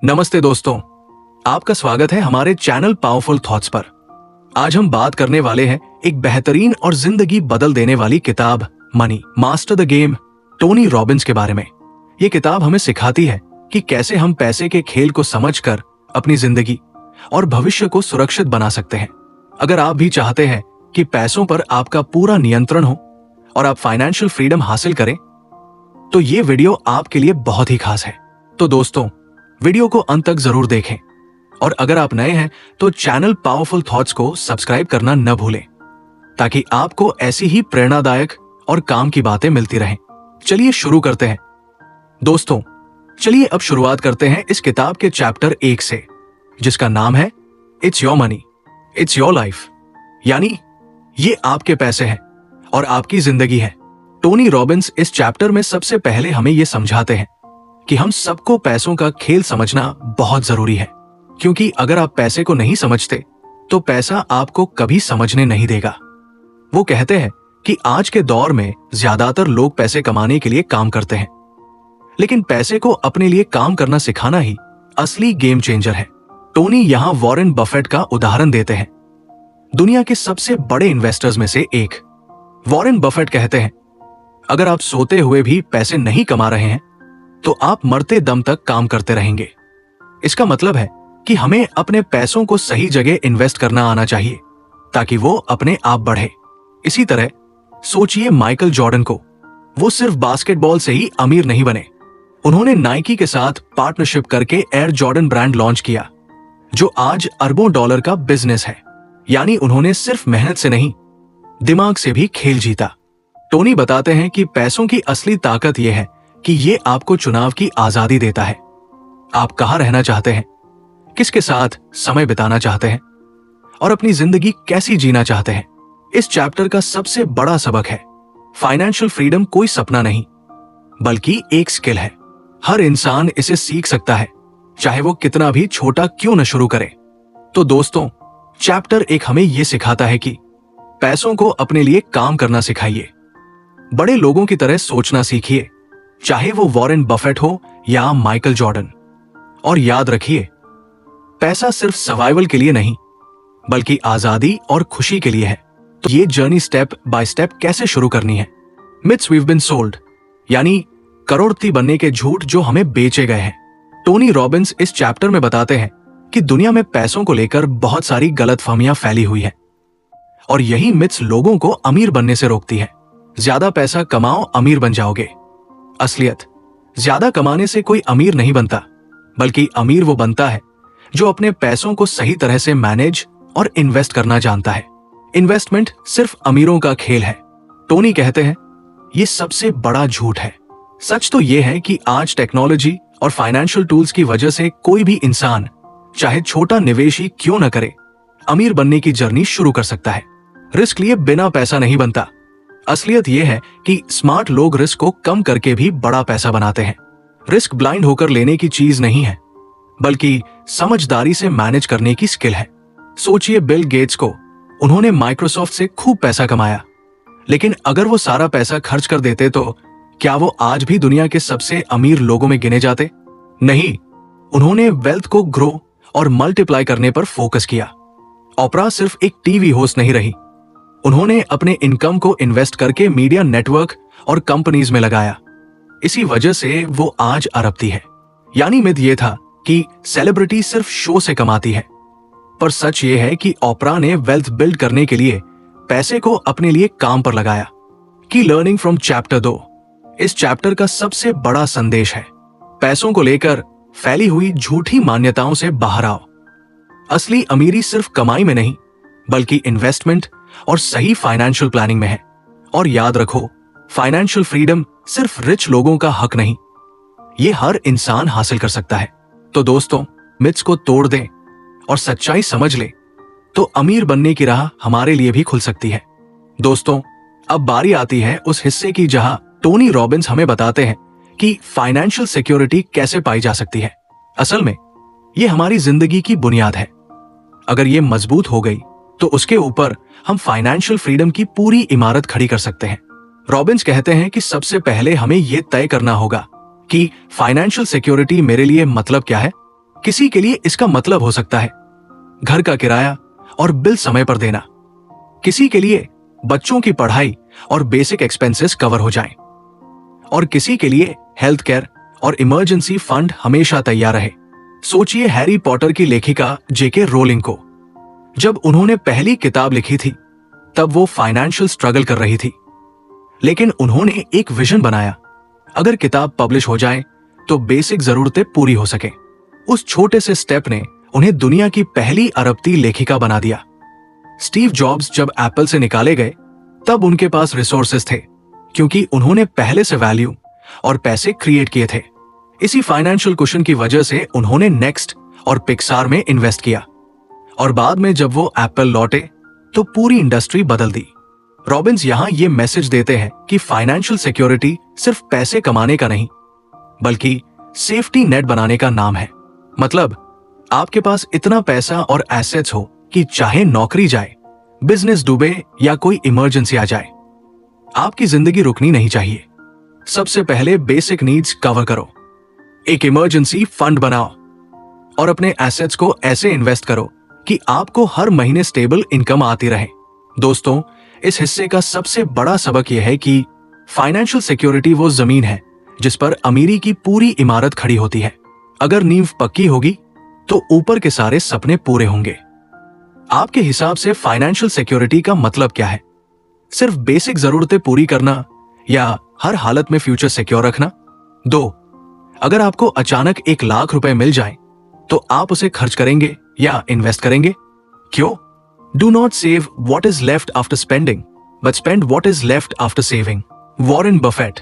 नमस्ते दोस्तों, आपका स्वागत है हमारे चैनल पावरफुल थॉट्स पर। आज हम बात करने वाले हैं एक बेहतरीन और जिंदगी बदल देने वाली किताब money master the game Tony Robbins के बारे में। ये किताब हमें सिखाती है कि कैसे हम पैसे के खेल को समझकर अपनी जिंदगी और भविष्य को सुरक्षित बना सकते हैं। अगर आप भी चाहते हैं कि पैसों पर आपका पूरा नियंत्रण हो और आप फाइनेंशियल फ्रीडम हासिल करें, तो ये वीडियो आपके लिए बहुत ही खास है। तो दोस्तों, वीडियो को अंत तक जरूर देखें और अगर आप नए हैं तो चैनल पावरफुल थॉट्स को सब्सक्राइब करना न भूलें, ताकि आपको ऐसी ही प्रेरणादायक और काम की बातें मिलती रहें। चलिए शुरू करते हैं। दोस्तों, चलिए अब शुरुआत करते हैं इस किताब के चैप्टर 1 से, जिसका नाम है it's your money, it's your life, यानी ये आपके पैसे हैं और आपकी जिंदगी है। टोनी रॉबिन्स इस चैप्टर में सबसे पहले हमें यह समझाते हैं कि हम सबको पैसों का खेल समझना बहुत जरूरी है, क्योंकि अगर आप पैसे को नहीं समझते तो पैसा आपको कभी समझने नहीं देगा। वो कहते हैं कि आज के दौर में ज्यादातर लोग पैसे कमाने के लिए काम करते हैं, लेकिन पैसे को अपने लिए काम करना सिखाना ही असली गेम चेंजर है। टोनी यहां वॉरेन बफेट का उदाहरण देते हैं, दुनिया के सबसे बड़े इन्वेस्टर्स में से एक। वॉरेन बफेट कहते हैं, अगर आप सोते हुए भी पैसे नहीं कमा रहे हैं तो आप मरते दम तक काम करते रहेंगे। इसका मतलब है कि हमें अपने पैसों को सही जगह इन्वेस्ट करना आना चाहिए ताकि वो अपने आप बढ़े। इसी तरह सोचिए माइकल जॉर्डन को। वो सिर्फ बास्केटबॉल से ही अमीर नहीं बने, उन्होंने नाइकी के साथ पार्टनरशिप करके एयर जॉर्डन ब्रांड लॉन्च किया, जो आज अरबों डॉलर का बिजनेस है। यानी उन्होंने सिर्फ मेहनत से नहीं, दिमाग से भी खेल जीता। टोनी बताते हैं कि पैसों की असली ताकत यह है कि ये आपको चुनाव की आजादी देता है। आप कहां रहना चाहते हैं, किसके साथ समय बिताना चाहते हैं और अपनी जिंदगी कैसी जीना चाहते हैं। इस चैप्टर का सबसे बड़ा सबक है, फाइनेंशियल फ्रीडम कोई सपना नहीं बल्कि एक स्किल है। हर इंसान इसे सीख सकता है, चाहे वो कितना भी छोटा क्यों न शुरू करे। तो दोस्तों, चैप्टर 1 हमें यह सिखाता है कि पैसों को अपने लिए काम करना सिखाइए, बड़े लोगों की तरह सोचना सीखिए, चाहे वो वॉरेन बफेट हो या माइकल जॉर्डन। और याद रखिए, पैसा सिर्फ सर्वाइवल के लिए नहीं बल्कि आजादी और खुशी के लिए है। तो ये जर्नी स्टेप बाय स्टेप कैसे शुरू करनी है। मिथ्स वीव बीन सोल्ड, यानी करोड़पति बनने के झूठ जो हमें बेचे गए हैं। टोनी रॉबिन्स इस चैप्टर में बताते हैं कि दुनिया में पैसों को लेकर बहुत सारी गलतफहमियां फैली हुई है और यही मिथ्स लोगों को अमीर बनने से रोकती है। ज्यादा पैसा कमाओ, अमीर बन जाओगे। असलियत, ज्यादा कमाने से कोई अमीर नहीं बनता, बल्कि अमीर वो बनता है जो अपने पैसों को सही तरह से मैनेज और इन्वेस्ट करना जानता है। इन्वेस्टमेंट सिर्फ अमीरों का खेल है, टोनी कहते हैं। ये सबसे बड़ा झूठ है। सच तो यह है कि आज टेक्नोलॉजी और फाइनेंशियल टूल्स की वजह से कोई भी इंसान, चाहे छोटा निवेश ही क्यों न करे, अमीर बनने की जर्नी शुरू कर सकता है। रिस्क लिए बिना पैसा नहीं बनता। असलियत यह है कि स्मार्ट लोग रिस्क को कम करके भी बड़ा पैसा बनाते हैं। रिस्क ब्लाइंड होकर लेने की चीज नहीं है, बल्कि समझदारी से मैनेज करने की स्किल है। सोचिए बिल गेट्स को, उन्होंने माइक्रोसॉफ्ट से खूब पैसा कमाया, लेकिन अगर वो सारा पैसा खर्च कर देते तो क्या वो आज भी दुनिया के सबसे अमीर लोगों में गिने जाते? नहीं, उन्होंने वेल्थ को ग्रो और मल्टीप्लाई करने पर फोकस किया। ओपरा सिर्फ एक टीवी होस्ट नहीं रही, उन्होंने अपने इनकम को इन्वेस्ट करके मीडिया नेटवर्क और कंपनीज में लगाया। इसी वजह से वो आज अरबपति है। यानी मिथ ये था कि सेलिब्रिटी सिर्फ शो से कमाती है, पर सच ये है कि ओपरा ने वेल्थ बिल्ड करने के लिए पैसे को अपने लिए काम पर लगाया। की लर्निंग फ्रॉम चैप्टर 2 इस चैप्टर का सबसे बड़ा संदेश है, पैसों को लेकर फैली हुई झूठी मान्यताओं से बाहर आओ। असली अमीरी सिर्फ कमाई में नहीं बल्कि इन्वेस्टमेंट और सही फाइनेंशियल प्लानिंग में है। और याद रखो, फाइनेंशियल फ्रीडम सिर्फ रिच लोगों का हक नहीं, ये हर इंसान हासिल कर सकता है। तो दोस्तों, मिथ्स को तोड़ दें और सच्चाई समझ ले तो अमीर बनने की राह हमारे लिए भी खुल सकती है। दोस्तों, अब बारी आती है उस हिस्से की जहां टोनी रॉबिन्स हमें बताते हैं कि फाइनेंशियल सिक्योरिटी कैसे पाई जा सकती है। असल में ये हमारी जिंदगी की बुनियाद है। अगर ये मजबूत हो गई तो उसके ऊपर हम फाइनेंशियल फ्रीडम की पूरी इमारत खड़ी कर सकते हैं। रॉबिन्स कहते हैं कि सबसे पहले हमें यह तय करना होगा कि फाइनेंशियल सिक्योरिटी मेरे लिए मतलब क्या है। किसी के लिए इसका मतलब हो सकता है घर का किराया और बिल समय पर देना। किसी के लिए बच्चों की पढ़ाई और बेसिक एक्सपेंसेस कवर हो जाएं। और किसी के लिए हेल्थ केयर और इमरजेंसी फंड हमेशा तैयार रहे। सोचिए हैरी पॉटर की लेखिका जेके रोलिंग को। जब उन्होंने पहली किताब लिखी थी तब वो फाइनेंशियल स्ट्रगल कर रही थी, लेकिन उन्होंने एक विजन बनाया, अगर किताब पब्लिश हो जाए तो बेसिक जरूरतें पूरी हो सके। उस छोटे से स्टेप ने उन्हें दुनिया की पहली अरबती लेखिका बना दिया। स्टीव जॉब्स जब एप्पल से निकाले गए तब उनके पास रिसोर्सेस थे, क्योंकि उन्होंने पहले से वैल्यू और पैसे क्रिएट किए थे। इसी फाइनेंशियल कुशन की वजह से उन्होंने नेक्स्ट और पिक्सार में इन्वेस्ट किया, और बाद में जब वो एप्पल लौटे तो पूरी इंडस्ट्री बदल दी। रॉबिन्स यहां ये मैसेज देते हैं कि फाइनेंशियल सिक्योरिटी सिर्फ पैसे कमाने का नहीं, बल्कि सेफ्टी नेट बनाने का नाम है। मतलब आपके पास इतना पैसा और एसेट्स हो कि चाहे नौकरी जाए, बिजनेस डूबे या कोई इमरजेंसी आ जाए, आपकी जिंदगी रुकनी नहीं चाहिए। सबसे पहले बेसिक नीड्स कवर करो, एक इमरजेंसी फंड बनाओ और अपने एसेट्स को ऐसे इन्वेस्ट करो कि आपको हर महीने स्टेबल इनकम आती रहे। दोस्तों, इस हिस्से का सबसे बड़ा सबक यह है कि फाइनेंशियल सिक्योरिटी वो जमीन है जिस पर अमीरी की पूरी इमारत खड़ी होती है। अगर नींव पक्की होगी तो ऊपर के सारे सपने पूरे होंगे। आपके हिसाब से फाइनेंशियल सिक्योरिटी का मतलब क्या है? सिर्फ बेसिक जरूरतें पूरी करना या हर हालत में फ्यूचर सिक्योर रखना? 2. अगर आपको अचानक 1 लाख रुपए मिल जाए तो आप उसे खर्च करेंगे या इन्वेस्ट करेंगे? क्यों? Do not save what is left after spending, but spend what is left after saving. Warren Buffett.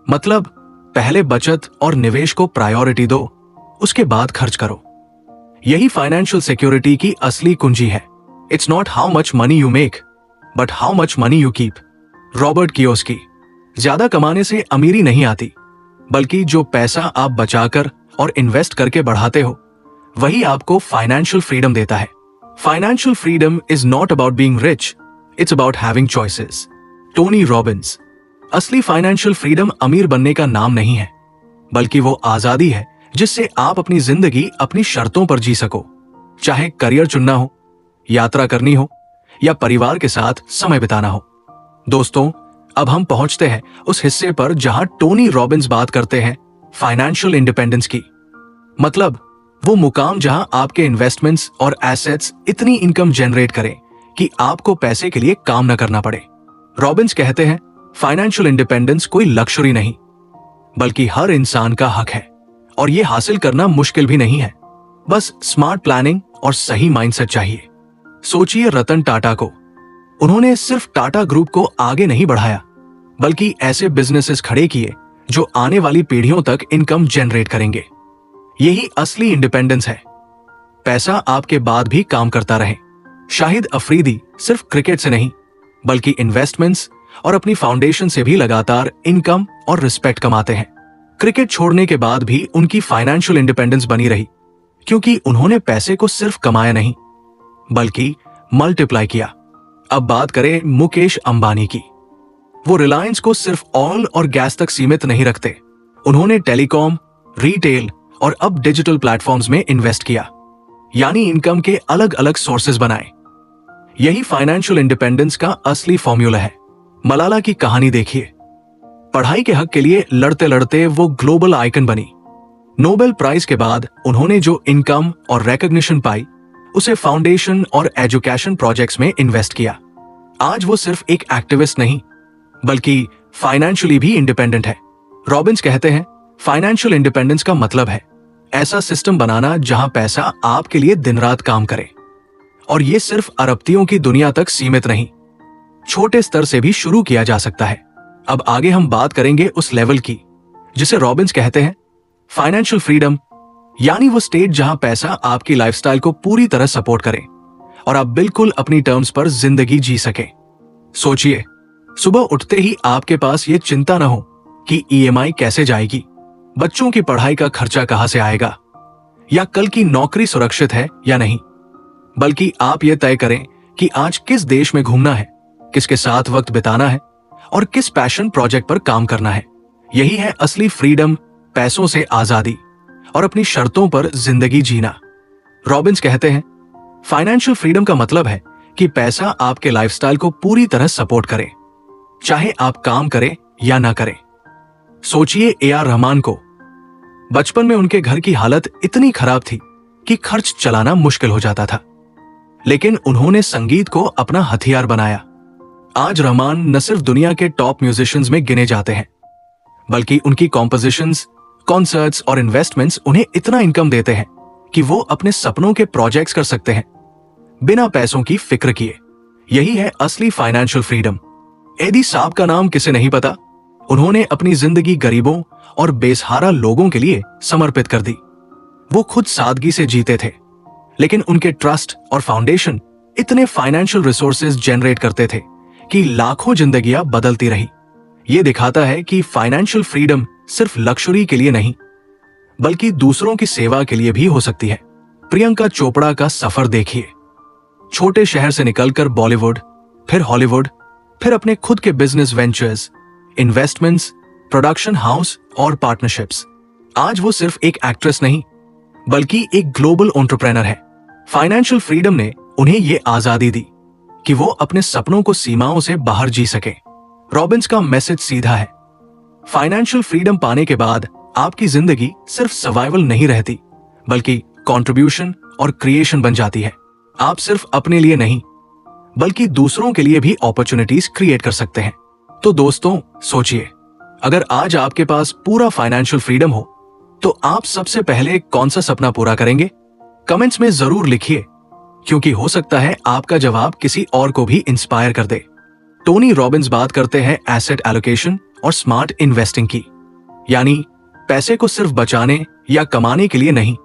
मतलब पहले बचत और निवेश को प्रायोरिटी दो, उसके बाद खर्च करो। यही फाइनेंशियल सिक्योरिटी की असली कुंजी है। It's not how much money you make, but how much money you keep. Robert Kiyosaki. ज्यादा कमाने से अमीरी नहीं आती, बल्कि जो पैसा आप बचाकर और इन्वेस्ट करके बढ़ाते हो वही आपको फाइनेंशियल फ्रीडम देता है। Financial freedom is not about being rich, it's about having choices. Tony Robbins. असली फाइनेंशियल फ्रीडम अमीर बनने का नाम नहीं है, बल्कि वो आजादी है जिससे आप अपनी जिंदगी अपनी शर्तों पर जी सको। चाहे करियर चुनना हो, यात्रा करनी हो या परिवार के साथ समय बिताना हो। दोस्तों, अब हम पहुंचते हैं उस हिस्से पर जहां टोनी रॉबिन्स बात करते हैं फाइनेंशियल इंडिपेंडेंस की। मतलब वो मुकाम जहां आपके इन्वेस्टमेंट्स और एसेट्स इतनी इनकम जनरेट करें कि आपको पैसे के लिए काम न करना पड़े। रॉबिन्स कहते हैं फाइनेंशियल इंडिपेंडेंस कोई लक्ष्री नहीं, बल्कि हर इंसान का हक है, और ये हासिल करना मुश्किल भी नहीं है। बस स्मार्ट प्लानिंग और सही माइंडसेट चाहिए। सोचिए रतन टाटा को। उन्होंने सिर्फ टाटा ग्रुप को आगे नहीं बढ़ाया, बल्कि ऐसे बिजनेसेस खड़े किए जो आने वाली पीढ़ियों तक इनकम जनरेट करेंगे। यही असली इंडिपेंडेंस है। पैसा आपके बाद भी काम करता रहे। शाहिद अफरीदी सिर्फ क्रिकेट से नहीं, बल्कि इन्वेस्टमेंट्स और अपनी फाउंडेशन से भी लगातार इनकम और रिस्पेक्ट कमाते हैं। क्रिकेट छोड़ने के बाद भी उनकी फाइनेंशियल इंडिपेंडेंस बनी रही, क्योंकि उन्होंने पैसे को सिर्फ कमाया नहीं, बल्कि मल्टीप्लाई किया। अब बात करें मुकेश अंबानी की। वो रिलायंस को सिर्फ ऑयल और गैस तक सीमित नहीं रखते। उन्होंने टेलीकॉम, रिटेल और अब डिजिटल प्लेटफॉर्म्स में इन्वेस्ट किया, यानी इनकम के अलग अलग सोर्सेज बनाए। यही फाइनेंशियल इंडिपेंडेंस का असली फॉर्मूला है। मलाला की कहानी देखिए। पढ़ाई के हक के लिए लड़ते लड़ते वो ग्लोबल आइकन बनी। नोबेल प्राइज के बाद उन्होंने जो इनकम और रिकॉग्निशन पाई, उसे फाउंडेशन और एजुकेशन प्रोजेक्ट्स में इन्वेस्ट किया। आज वो सिर्फ एक एक्टिविस्ट नहीं, बल्कि फाइनेंशियली भी इंडिपेंडेंट है। रॉबिन्स कहते हैं फाइनेंशियल इंडिपेंडेंस का मतलब है ऐसा सिस्टम बनाना जहां पैसा आपके लिए दिन रात काम करे। और ये सिर्फ अरबतियों की दुनिया तक सीमित नहीं, छोटे स्तर से भी शुरू किया जा सकता है। अब आगे हम बात करेंगे उस लेवल की जिसे रॉबिन्स कहते हैं फाइनेंशियल फ्रीडम, यानी वो स्टेट जहां पैसा आपकी लाइफस्टाइल को पूरी तरह सपोर्ट करे और आप बिल्कुल अपनी टर्म्स पर जिंदगी जी सके। सोचिए, सुबह उठते ही आपके पास ये चिंता ना हो कि ईएमआई कैसे जाएगी, बच्चों की पढ़ाई का खर्चा कहां से आएगा, या कल की नौकरी सुरक्षित है या नहीं, बल्कि आप ये तय करें कि आज किस देश में घूमना है, किसके साथ वक्त बिताना है और किस पैशन प्रोजेक्ट पर काम करना है। यही है असली फ्रीडम, पैसों से आजादी और अपनी शर्तों पर जिंदगी जीना। रॉबिन्स कहते हैं, फाइनेंशियल फ्रीडम का मतलब है कि पैसा आपके लाइफस्टाइल को पूरी तरह सपोर्ट करे, चाहे आप काम करें या ना करें। सोचिए ए.आर. रहमान को बचपन में उनके घर की हालत इतनी खराब थी कि खर्च चलाना मुश्किल हो जाता था, लेकिन उन्होंने संगीत को अपना हथियार बनाया। आज रहमान न सिर्फ दुनिया के टॉप म्यूजिशियंस में गिने जाते हैं, बल्कि उनकी कॉम्पोजिशंस, कॉन्सर्ट्स और इन्वेस्टमेंट्स उन्हें इतना इनकम देते हैं कि वो अपने सपनों के प्रोजेक्ट्स कर सकते हैं बिना पैसों की फिक्र किए। यही है असली फाइनेंशियल फ्रीडम। एडी साहब का नाम किसे नहीं पता। उन्होंने अपनी जिंदगी गरीबों और बेसहारा लोगों के लिए समर्पित कर दी। वो खुद सादगी से जीते थे, लेकिन उनके ट्रस्ट और फाउंडेशन इतने फाइनेंशियल रिसोर्सेज जनरेट करते थे कि लाखों जिंदगियां बदलती रही। ये दिखाता है कि फाइनेंशियल फ्रीडम सिर्फ लक्जरी के लिए नहीं, बल्कि दूसरों की सेवा के लिए भी हो सकती है। प्रियंका चोपड़ा का सफर देखिए। छोटे शहर से निकलकर बॉलीवुड, फिर हॉलीवुड, फिर अपने खुद के business ventures, investments, production house और पार्टनरशिप्स। आज वो सिर्फ एक एक्ट्रेस नहीं, बल्कि एक ग्लोबल एंटरप्रेन्योर है। फाइनेंशियल फ्रीडम ने उन्हें ये आजादी दी कि वो अपने सपनों को सीमाओं से बाहर जी सके। रॉबिन्स का मैसेज सीधा है, फाइनेंशियल फ्रीडम पाने के बाद आपकी जिंदगी सिर्फ सर्वाइवल नहीं रहती, बल्कि कंट्रीब्यूशन और क्रिएशन बन जाती है। आप सिर्फ अपने लिए नहीं, बल्कि दूसरों के लिए भी अपॉर्चुनिटीज क्रिएट कर सकते हैं। तो दोस्तों सोचिए, अगर आज आपके पास पूरा फाइनेंशियल फ्रीडम हो तो आप सबसे पहले कौन सा सपना पूरा करेंगे? कमेंट्स में जरूर लिखिए, क्योंकि हो सकता है आपका जवाब किसी और को भी इंस्पायर कर दे। टोनी रॉबिन्स बात करते हैं एसेट एलोकेशन और स्मार्ट इन्वेस्टिंग की, यानी पैसे को सिर्फ बचाने या कमाने के लिए नहीं,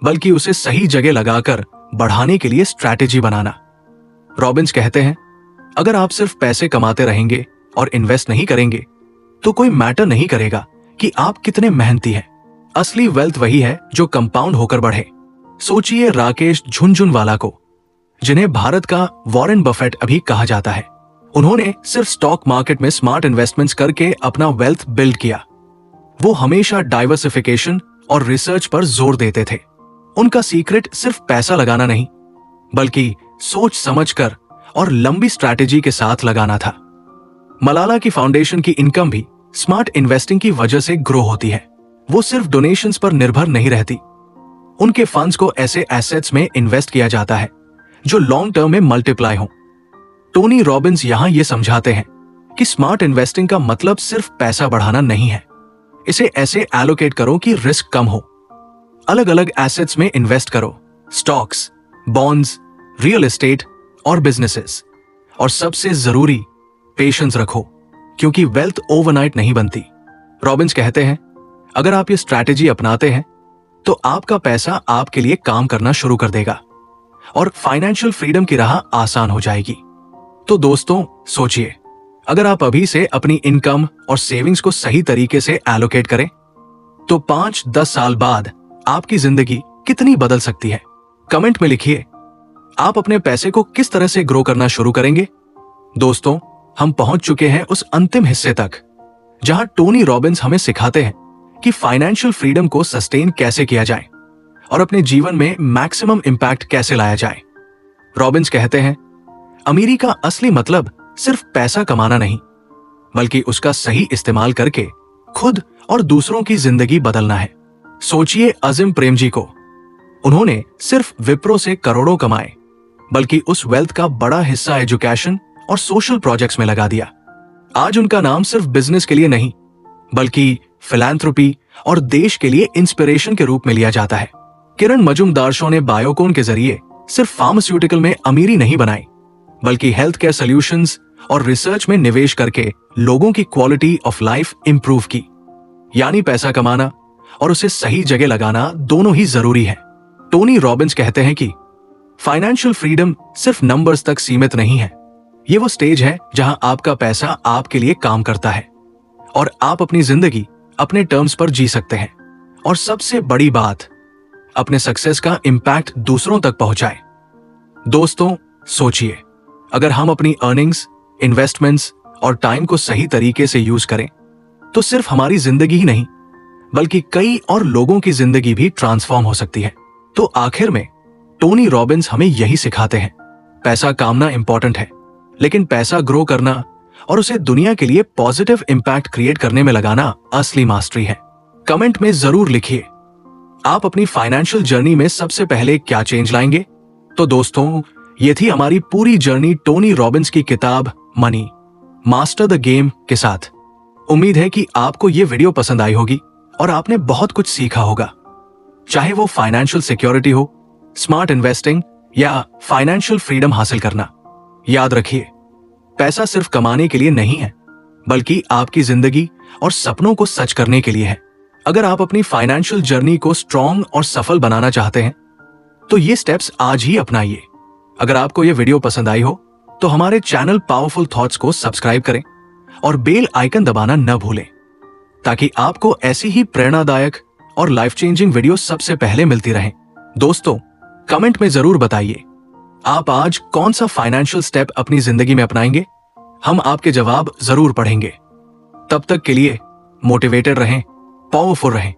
बल्कि उसे सही जगह लगाकर बढ़ाने के लिए स्ट्रैटेजी बनाना। रॉबिन्स कहते हैं, अगर आप सिर्फ पैसे कमाते रहेंगे और इन्वेस्ट नहीं करेंगे तो कोई मैटर नहीं करेगा कि आप कितने मेहनती हैं। असली वेल्थ वही है जो कंपाउंड होकर बढ़े। सोचिए राकेश झुनझुनवाला को, जिन्हें भारत का वॉरेन बफेट अभी कहा जाता है। उन्होंने सिर्फ स्टॉक मार्केट में स्मार्ट इन्वेस्टमेंट्स करके अपना वेल्थ बिल्ड किया। वो हमेशा डाइवर्सिफिकेशन और रिसर्च पर जोर देते थे। उनका सीक्रेट सिर्फ पैसा लगाना नहीं, बल्कि सोच समझकर और लंबी स्ट्रैटेजी के साथ लगाना था। मलाला की फाउंडेशन की इनकम भी स्मार्ट इन्वेस्टिंग की वजह से ग्रो होती है। वो सिर्फ डोनेशंस पर निर्भर नहीं रहती। उनके फंड्स को ऐसे एसेट्स में इन्वेस्ट किया जाता है जो लॉन्ग टर्म में मल्टीप्लाई हो। टोनी रॉबिन्स यहां ये समझाते हैं कि स्मार्ट इन्वेस्टिंग का मतलब सिर्फ पैसा बढ़ाना नहीं है। इसे ऐसे एलोकेट करो कि रिस्क कम हो। अलग अलग एसेट्स में इन्वेस्ट करो, स्टॉक्स, बॉन्ड्स, रियल एस्टेट और बिजनेसेस। और सबसे जरूरी, पेशेंस रखो, क्योंकि वेल्थ ओवरनाइट नहीं बनती। रॉबिन्स कहते हैं, अगर आप ये स्ट्रैटेजी अपनाते हैं तो आपका पैसा आपके लिए काम करना शुरू कर देगा और फाइनेंशियल फ्रीडम की राह आसान हो जाएगी। तो दोस्तों सोचिए, अगर आप अभी से अपनी इनकम और सेविंग्स को सही तरीके से एलोकेट करें तो 5-10 साल बाद आपकी जिंदगी कितनी बदल सकती है। कमेंट में लिखिए, आप अपने पैसे को किस तरह से ग्रो करना शुरू करेंगे। दोस्तों, हम पहुंच चुके हैं उस अंतिम हिस्से तक जहां टोनी रॉबिन्स हमें सिखाते हैं कि फाइनेंशियल फ्रीडम को सस्टेन कैसे किया जाए और अपने जीवन में मैक्सिमम इंपैक्ट कैसे लाया जाए। रॉबिन्स कहते हैं, अमीरी का असली मतलब सिर्फ पैसा कमाना नहीं, बल्कि उसका सही इस्तेमाल करके खुद और दूसरों की जिंदगी बदलना है। सोचिए अजिम प्रेमजी को, उन्होंने सिर्फ विप्रो से करोड़ों कमाए, बल्कि उस वेल्थ का बड़ा हिस्सा एजुकेशन और सोशल प्रोजेक्ट्स में लगा दिया। आज उनका नाम सिर्फ बिजनेस के लिए नहीं, बल्कि फिलैंथ्रोपी और देश के लिए इंस्पिरेशन के रूप में लिया जाता है। किरण मजुमदार शो ने बायोकॉन के जरिए सिर्फ फार्मास्यूटिकल में अमीरी नहीं बनाई, बल्कि हेल्थ केयर सॉल्यूशंस और रिसर्च में निवेश करके लोगों की क्वालिटी ऑफ लाइफ इंप्रूव की। यानी पैसा कमाना और उसे सही जगह लगाना दोनों ही जरूरी है। टोनी रॉबिन्स कहते हैं कि फाइनेंशियल फ्रीडम सिर्फ नंबर्स तक सीमित नहीं है। ये वो स्टेज है जहां आपका पैसा आपके लिए काम करता है और आप अपनी जिंदगी अपने टर्म्स पर जी सकते हैं। और सबसे बड़ी बात, अपने सक्सेस का इंपैक्ट दूसरों तक पहुंचाए। दोस्तों सोचिए, अगर हम अपनी अर्निंग्स, इन्वेस्टमेंट्स और टाइम को सही तरीके से यूज करें तो सिर्फ हमारी जिंदगी ही नहीं, बल्कि कई और लोगों की जिंदगी भी ट्रांसफॉर्म हो सकती है। तो आखिर में टोनी रॉबिन्स हमें यही सिखाते हैं, पैसा कामना इंपॉर्टेंट है, लेकिन पैसा ग्रो करना और उसे दुनिया के लिए पॉजिटिव इंपैक्ट क्रिएट करने में लगाना असली मास्टरी है। कमेंट में जरूर लिखिए, आप अपनी फाइनेंशियल जर्नी में सबसे पहले क्या चेंज लाएंगे। तो दोस्तों, ये थी हमारी पूरी जर्नी टोनी रॉबिन्स की किताब मनी मास्टर द गेम के साथ। उम्मीद है कि आपको ये वीडियो पसंद आई होगी और आपने बहुत कुछ सीखा होगा, चाहे वो फाइनेंशियल सिक्योरिटी हो, स्मार्ट इन्वेस्टिंग या फाइनेंशियल फ्रीडम हासिल करना। याद रखिए, पैसा सिर्फ कमाने के लिए नहीं है, बल्कि आपकी जिंदगी और सपनों को सच करने के लिए है। अगर आप अपनी फाइनेंशियल जर्नी को स्ट्रॉन्ग और सफल बनाना चाहते हैं तो ये स्टेप्स आज ही अपनाइए। अगर आपको ये वीडियो पसंद आई हो तो हमारे चैनल पावरफुल थॉट्स को सब्सक्राइब करें और बेल आइकन दबाना न भूलें, ताकि आपको ऐसी ही प्रेरणादायक और लाइफ चेंजिंग वीडियो सबसे पहले मिलती रहें। दोस्तों, कमेंट में जरूर बताइए, आप आज कौन सा फाइनेंशियल स्टेप अपनी जिंदगी में अपनाएंगे। हम आपके जवाब जरूर पढ़ेंगे। तब तक के लिए मोटिवेटेड रहें, पावरफुल रहें